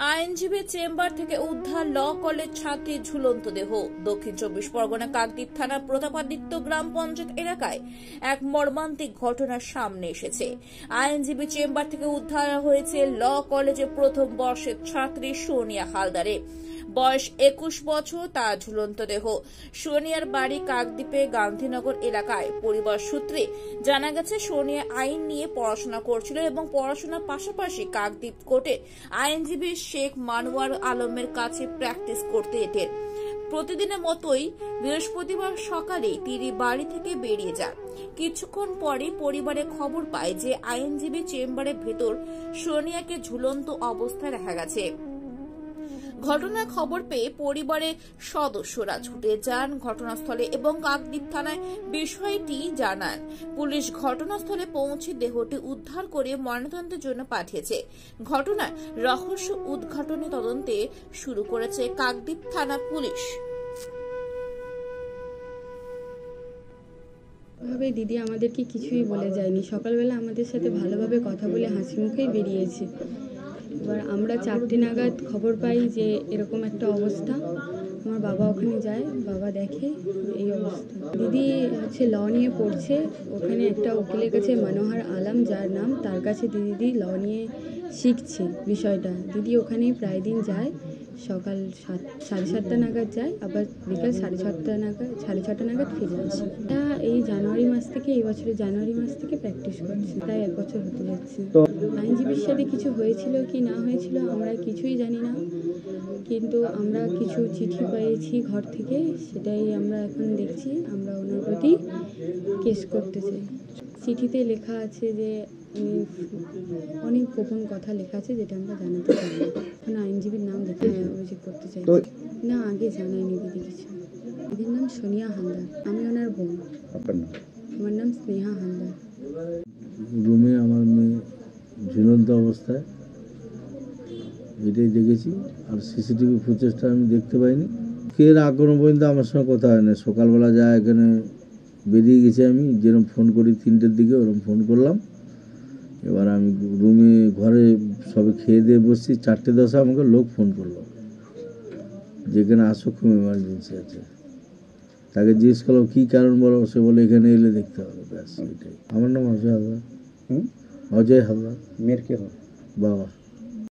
আইনজীবী চেম্বার থেকে উদ্ধার ল কলেজ ছাত্রীর ঝুলন্ত দেহ। দক্ষিণ 24 পরগনা কাকদ্বীপ থানার প্রতাপাদিত্য গ্রাম পঞ্চায়েত এলাকায় এক মর্মান্তিক ঘটনার সামনে এসেছে। আইনজীবী চেম্বার থেকে উদ্ধার হয়েছে ল কলেজের প্রথম বর্ষের ছাত্রী সোনিয়া হালদারের। বয়স 21 বছর। তার ঝুলন্ত দেহ। সোনিয়ার বাড়ি কাকদ্বীপে গান্ধীনগর এলাকায়। পরিবার সূত্রে জানা গেছে সোনিয়া আইন নিয়ে পড়াশোনা করছিল এবং পড়াশোনার পাশাপাশি কাকদ্বীপ কোর্টে আইনজীবী শেখ মানওয়ার আলমের কাছে প্র্যাকটিস করতে যেতেন। প্রতিদিনের মতোই বৃহস্পতিবার সকালে তিনি বাড়ি থেকে বেরিয়ে যান। কিছুক্ষণ পরে পরিবারে খবর পায় যে আইনজীবী চেম্বারের ভেতর সোনিয়াকে ঝুলন্ত অবস্থায় দেখা গেছে। ঘটনার খবর পেয়ে পরিবারের সদস্যরা ছুটে যান ঘটনাস্থলে এবং কাকদ্বীপ থানায় বিষয়টি জানান। পুলিশ ঘটনাস্থলে পৌঁছে দেহটি উদ্ধার করে ময়নাতদন্তের জন্য পাঠিয়েছে। ঘটনার রহস্য উদ্ঘাটনে তদন্তে শুরু করেছে কাকদ্বীপ থানা পুলিশ। দিদি আমাদেরকে কিছুই বলে যায়নি। সকালবেলা আমাদের সাথে ভালোভাবে কথা বলে হাসি মুখেই বেরিয়েছে। এবার আমরা 4টে নাগাদ খবর পাই যে এরকম একটা অবস্থা। আমার বাবা ওখানে যায়, বাবা দেখে এই অবস্থা। দিদি হচ্ছে ল নিয়ে পড়ছে। ওখানে একটা উকিলের কাছে মনোহর আলম যার নাম, তার কাছে দিদি ল নিয়ে শিখছে বিষয়টা। দিদি ওখানেই প্রায় দিন যায়। সকাল 7:30 নাগাদ যায়, আবার বিকাল 6:30 নাগাদ ফিরে আসে। এটা এই জানুয়ারি মাস থেকে, এই বছরের জানুয়ারি মাস থেকে প্র্যাকটিস করছে। প্রায় 1 বছর হতে যাচ্ছে। আইনজীবীর সাথে কিছু হয়েছিল কি না হয়েছিল আমরা কিছুই জানি না, কিন্তু আমরা কিছু চিঠি পেয়েছি ঘর থেকে, সেটাই আমরা এখন দেখছি। আমরা ওনার প্রতি কেস করতে চাই। চিঠিতে লেখা আছে যে অনেক গোপন কথা লেখা আছে, যেটা আমরা জানাতে চাই না। এখন আইনজীবীর নাম লেখা অভিযোগ করতে চাই না। আগে জানায়নি দিদি কিছু। দিদির নাম সোনিয়া হালদার, আমি ওনার বোন। আমার নাম স্নেহা হালদার। রুমে আমার মেয়ে ঝুলন্ত অবস্থায়, এটাই দেখেছি। আর সিসিটিভি ফুটেজটা আমি দেখতে পাইনি। এর এখনো পর্যন্ত আমার সঙ্গে কথা হয় না। সকালবেলা যা এখানে বেরিয়ে গেছি, আমি যেরকম ফোন করি 3টের দিকে, ওরকম ফোন করলাম। এবার আমি রুমে ঘরে সবে খেয়ে দিয়ে বসছি, 4:10 আমাকে লোক ফোন করলো, যেখানে আসো, খুব এমার্জেন্সি আছে। তাকে জিজ্ঞেস করলাম কী কারণ বলো, সে বলে এখানে এলে দেখতে হবে। ব্যাস এটাই। আমার নাম অজয় হালদার। অজয় হালদার। মেয়ের কে হয়? বাবা।